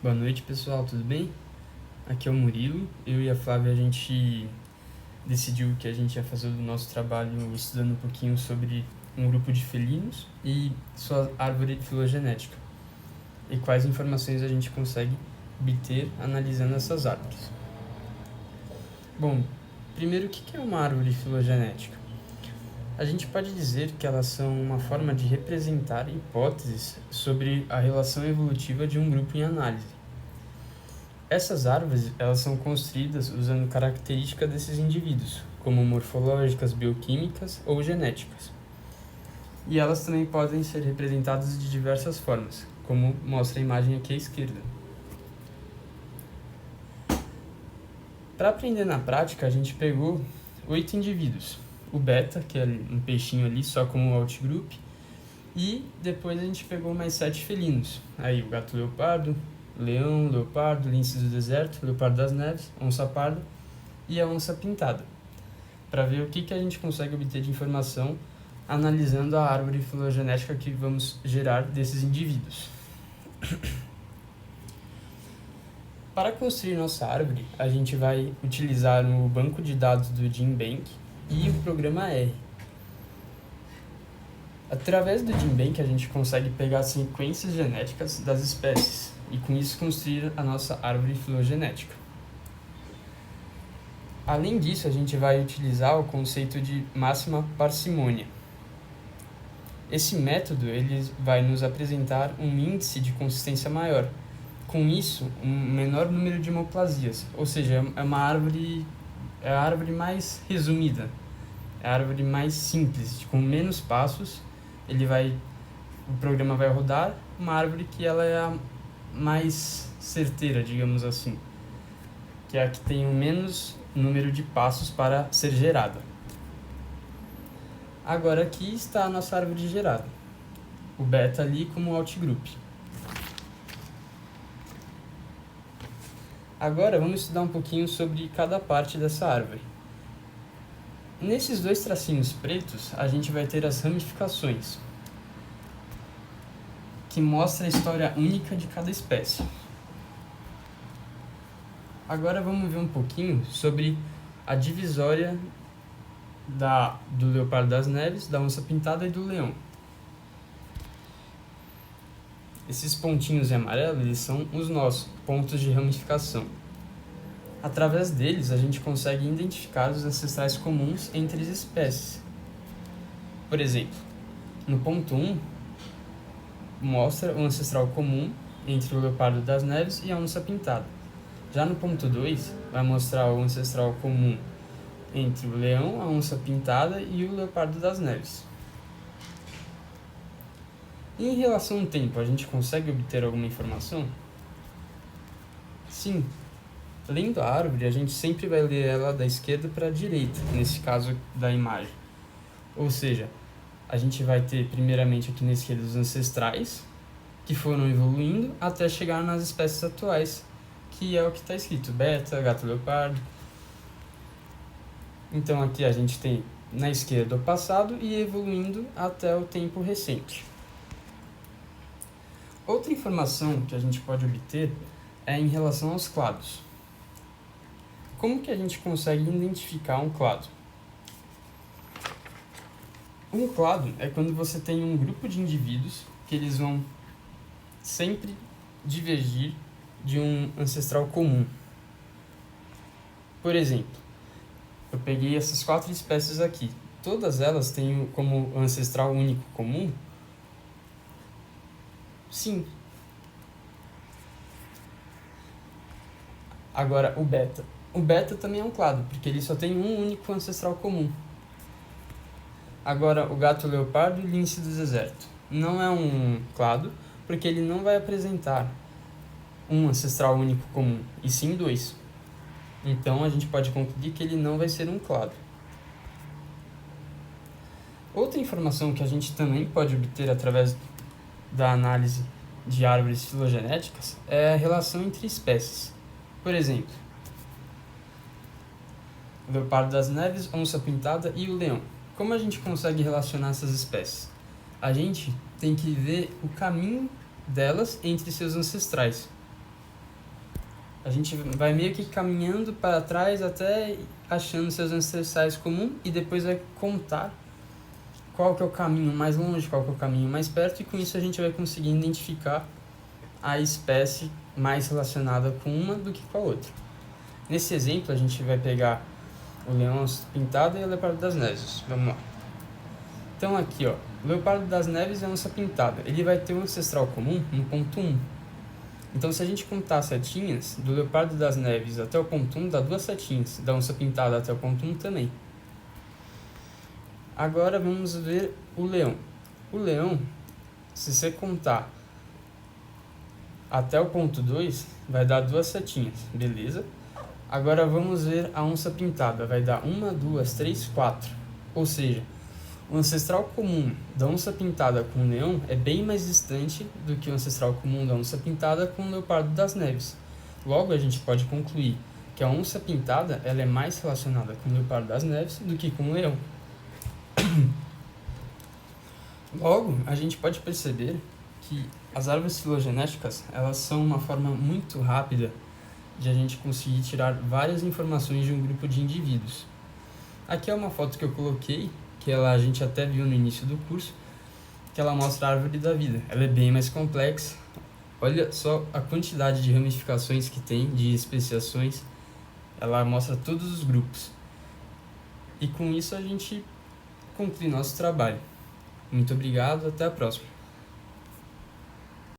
Boa noite, pessoal, tudo bem? Aqui é o Murilo. Eu e a Flávia, a gente decidiu que a gente ia fazer o nosso trabalho estudando um pouquinho sobre um grupo de felinos e sua árvore filogenética e quais informações a gente consegue obter analisando essas árvores. Bom, primeiro, o que é uma árvore filogenética? A gente pode dizer que elas são uma forma de representar hipóteses sobre a relação evolutiva de um grupo em análise. Essas árvores, elas são construídas usando características desses indivíduos, como morfológicas, bioquímicas ou genéticas. E elas também podem ser representadas de diversas formas, como mostra a imagem aqui à esquerda. Para aprender na prática, a gente pegou 8 indivíduos. O beta, que é um peixinho ali, só como outgroup, e depois a gente pegou mais 7 felinos. Aí o gato leopardo, leão, leopardo, lince do deserto, leopardo das neves, onça parda e a onça pintada, para ver o que a gente consegue obter de informação analisando a árvore filogenética que vamos gerar desses indivíduos. Para construir nossa árvore, a gente vai utilizar o banco de dados do GenBank e o programa R. Através do GenBank, a gente consegue pegar sequências genéticas das espécies e com isso construir a nossa árvore filogenética. Além disso, a gente vai utilizar o conceito de máxima parcimônia. Esse método ele vai nos apresentar um índice de consistência maior. Com isso, um menor número de homoplasias, ou seja, é a árvore mais resumida, é a árvore mais simples, com menos passos. O programa vai rodar uma árvore que ela é a mais certeira, digamos assim, que é a que tem o menos número de passos para ser gerada. Agora aqui está a nossa árvore gerada, o beta ali como outgroup. Agora vamos estudar um pouquinho sobre cada parte dessa árvore. Nesses dois tracinhos pretos, a gente vai ter as ramificações, que mostra a história única de cada espécie. Agora vamos ver um pouquinho sobre a divisória do leopardo das neves, da onça pintada e do leão. Esses pontinhos em amarelo, eles são os nossos pontos de ramificação. Através deles, a gente consegue identificar os ancestrais comuns entre as espécies. Por exemplo, no ponto 1, mostra o ancestral comum entre o leopardo das neves e a onça pintada. Já no ponto 2, vai mostrar o ancestral comum entre o leão, a onça pintada e o leopardo das neves. Em relação ao tempo, a gente consegue obter alguma informação? Sim. Lendo a árvore, a gente sempre vai ler ela da esquerda para a direita, nesse caso da imagem. Ou seja, a gente vai ter primeiramente aqui na esquerda os ancestrais, que foram evoluindo até chegar nas espécies atuais, que é o que está escrito, beta, gato leopardo. Então aqui a gente tem na esquerda o passado e evoluindo até o tempo recente. Outra informação que a gente pode obter é em relação aos clados. Como que a gente consegue identificar um clado? Um clado é quando você tem um grupo de indivíduos que eles vão sempre divergir de um ancestral comum. Por exemplo, eu peguei essas 4 espécies aqui. Todas elas têm como ancestral único comum? Sim. Agora, o beta. O beta também é um clado, porque ele só tem um único ancestral comum. Agora, o gato leopardo e lince do deserto. Não é um clado, porque ele não vai apresentar um ancestral único comum, e sim 2. Então, a gente pode concluir que ele não vai ser um clado. Outra informação que a gente também pode obter através da análise de árvores filogenéticas é a relação entre espécies. Por exemplo, o leopardo das neves, onça pintada e o leão. Como a gente consegue relacionar essas espécies? A gente tem que ver o caminho delas entre seus ancestrais. A gente vai meio que caminhando para trás até achando seus ancestrais comuns e depois vai contar qual que é o caminho mais longe, qual que é o caminho mais perto, e com isso a gente vai conseguir identificar a espécie mais relacionada com uma do que com a outra. Nesse exemplo a gente vai pegar o leão pintado e o leopardo das neves. Vamos lá. Então aqui, ó, o leopardo das neves é a onça pintada. Ele vai ter um ancestral comum no ponto 1. Então se a gente contar as setinhas, do leopardo das neves até o ponto 1 dá 2 setinhas, da onça pintada até o ponto 1 também. Agora vamos ver o leão. O leão, se você contar até o ponto 2, vai dar 2 setinhas, beleza? Agora vamos ver a onça pintada, vai dar 1, 2, 3, 4. Ou seja, o ancestral comum da onça pintada com o leão é bem mais distante do que o ancestral comum da onça pintada com o leopardo das neves. Logo, a gente pode concluir que a onça pintada ela é mais relacionada com o leopardo das neves do que com o leão. Logo, a gente pode perceber que as árvores filogenéticas elas são uma forma muito rápida de a gente conseguir tirar várias informações de um grupo de indivíduos. Aqui é uma foto que eu coloquei, que a gente até viu no início do curso, que ela mostra a árvore da vida. Ela é bem mais complexa. Olha só a quantidade de ramificações que tem, de especiações. Ela mostra todos os grupos. E com isso a gente conclui nosso trabalho. Muito obrigado, até a próxima.